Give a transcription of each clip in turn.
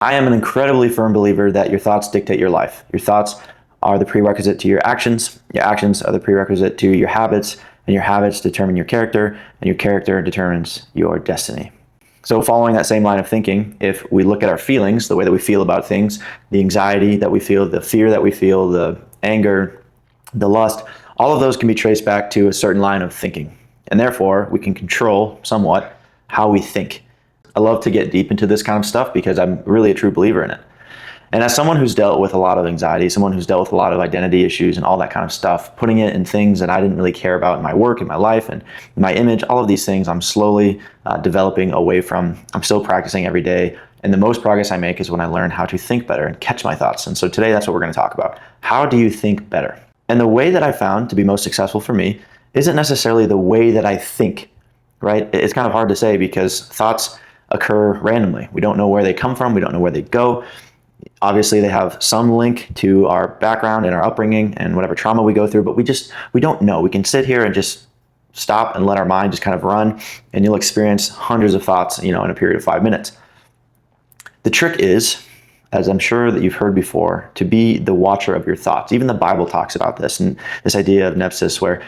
I am an incredibly firm believer that your thoughts dictate your life. Your thoughts are the prerequisite to your actions are the prerequisite to your habits, and your habits determine your character, and your character determines your destiny. So following that same line of thinking, if we look at our feelings, the way that we feel about things, the anxiety that we feel, the fear that we feel, the anger, the lust, all of those can be traced back to a certain line of thinking. And therefore, we can control somewhat how we think. I love to get deep into this kind of stuff because I'm really a true believer in it. And as someone who's dealt with a lot of anxiety, someone who's dealt with a lot of identity issues and all that kind of stuff, putting it in things that I didn't really care about in my work, in my life, and my image, all of these things I'm slowly developing away from. I'm still practicing every day. And the most progress I make is when I learn how to think better and catch my thoughts. And so today that's what we're going to talk about. How do you think better? And the way that I found to be most successful for me isn't necessarily the way that I think, right? It's kind of hard to say because thoughts occur randomly. We don't know where they come from. We don't know where they go. Obviously, they have some link to our background and our upbringing and whatever trauma we go through, but we don't know. We can sit here and just stop and let our mind just kind of run, and you'll experience hundreds of thoughts, in a period of 5 minutes. The trick is, as I'm sure that you've heard before, to be the watcher of your thoughts. Even the Bible talks about this, and this idea of nepsis, where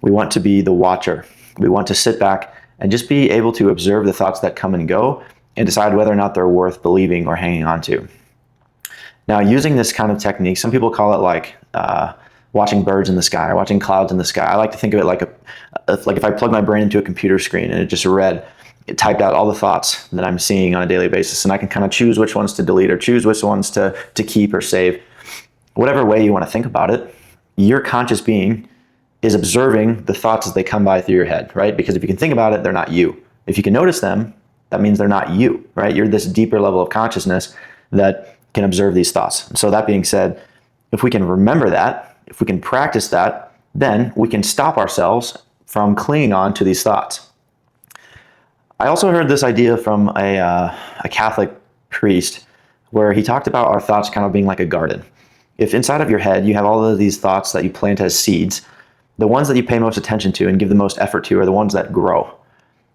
we want to be the watcher. We want to sit back and just be able to observe the thoughts that come and go and decide whether or not they're worth believing or hanging on to. Now, using this kind of technique, some people call it like watching birds in the sky or watching clouds in the sky. I like to think of it like if I plug my brain into a computer screen and it typed out all the thoughts that I'm seeing on a daily basis, and I can kind of choose which ones to delete or choose which ones to keep or save. Whatever way you want to think about it, your conscious being is observing the thoughts as they come by through your head, right? Because if you can think about it, they're not you. If you can notice them, that means they're not you, right? You're this deeper level of consciousness that can observe these thoughts. So that being said, if we can remember that, if we can practice that, then we can stop ourselves from clinging on to these thoughts. I also heard this idea from a Catholic priest where he talked about our thoughts kind of being like a garden. If inside of your head you have all of these thoughts that you plant as seeds, the ones that you pay most attention to and give the most effort to are the ones that grow.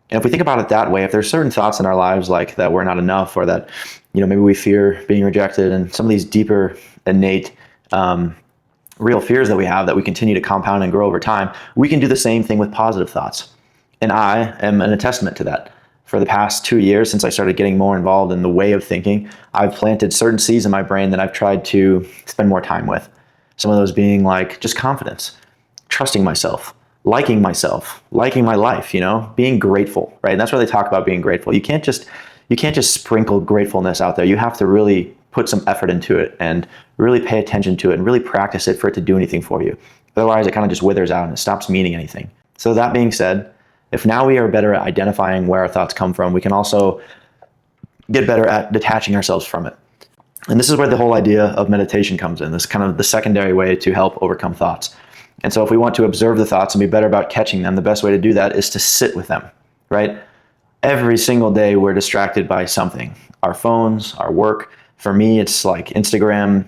And if we think about it that way, if there's certain thoughts in our lives like that we're not enough, or that maybe we fear being rejected, and some of these deeper, innate, real fears that we have that we continue to compound and grow over time, we can do the same thing with positive thoughts. And I am a testament to that. For the past 2 years, since I started getting more involved in the way of thinking, I've planted certain seeds in my brain that I've tried to spend more time with. Some of those being like just confidence, trusting myself, liking my life, being grateful, right? And that's where they talk about being grateful. You can't just sprinkle gratefulness out there. You have to really put some effort into it and really pay attention to it and really practice it for it to do anything for you. Otherwise, it kind of just withers out and it stops meaning anything. So that being said, if now we are better at identifying where our thoughts come from, we can also get better at detaching ourselves from it. And this is where the whole idea of meditation comes in. This is kind of the secondary way to help overcome thoughts. And so if we want to observe the thoughts and be better about catching them, the best way to do that is to sit with them, right? Every single day we're distracted by something. Our phones, our work. For me, it's like Instagram.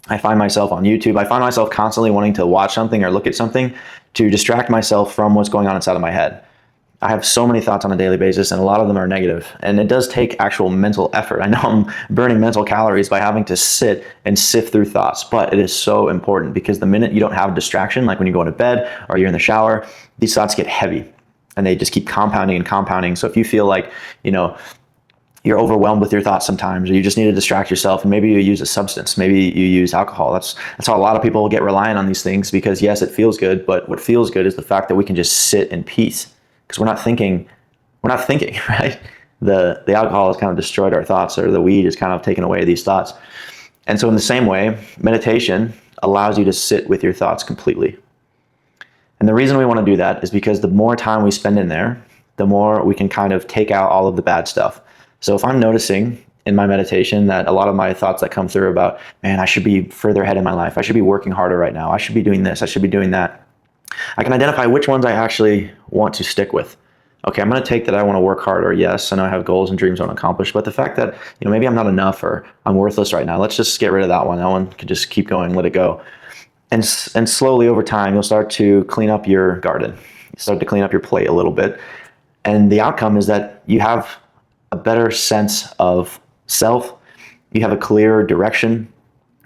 I find myself on YouTube. I find myself constantly wanting to watch something or look at something to distract myself from what's going on inside of my head. I have so many thoughts on a daily basis, and a lot of them are negative. And it does take actual mental effort. I know I'm burning mental calories by having to sit and sift through thoughts, but it is so important because the minute you don't have a distraction, like when you go into bed or you're in the shower, these thoughts get heavy and they just keep compounding and compounding. So if you feel like, you're overwhelmed with your thoughts sometimes, or you just need to distract yourself, and maybe you use a substance, maybe you use alcohol. That's how a lot of people get reliant on these things, because yes, it feels good, but what feels good is the fact that we can just sit in peace. Because we're not thinking, right? The alcohol has kind of destroyed our thoughts, or the weed has kind of taken away these thoughts. And so in the same way, meditation allows you to sit with your thoughts completely. And the reason we want to do that is because the more time we spend in there, the more we can kind of take out all of the bad stuff. So if I'm noticing in my meditation that a lot of my thoughts that come through about, man, I should be further ahead in my life, I should be working harder right now, I should be doing this, I should be doing that, I can identify which ones I actually want to stick with. Okay, I'm going to take that I want to work harder. Yes, I know I have goals and dreams I want to accomplish, but the fact that, maybe I'm not enough or I'm worthless right now, let's just get rid of that one. That one can just keep going, let it go. And slowly over time, you'll start to clean up your garden. You start to clean up your plate a little bit. And the outcome is that you have a better sense of self. You have a clearer direction.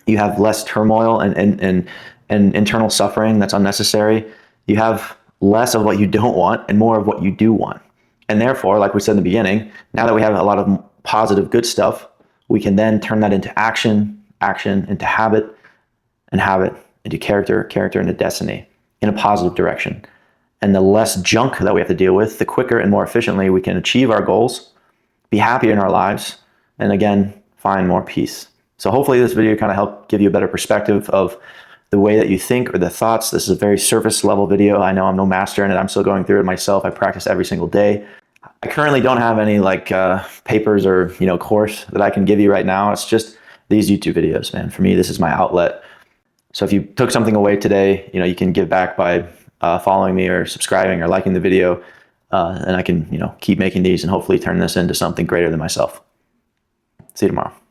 You have less turmoil and internal suffering that's unnecessary. You have less of what you don't want and more of what you do want. And therefore, like we said in the beginning, now that we have a lot of positive, good stuff, we can then turn that into action, action into habit, and habit into character, character into destiny in a positive direction. And the less junk that we have to deal with, the quicker and more efficiently we can achieve our goals, be happier in our lives, and again, find more peace. So hopefully this video kind of helped give you a better perspective of the way that you think or the thoughts. This is a very surface level video. I know I'm no master in it. I'm still going through it myself. I practice every single day. I currently don't have any papers or course that I can give you right now. It's just these YouTube videos, man. For me, this is my outlet. So if you took something away today, you can give back by following me or subscribing or liking the video, and I can keep making these and hopefully turn this into something greater than myself. See you tomorrow.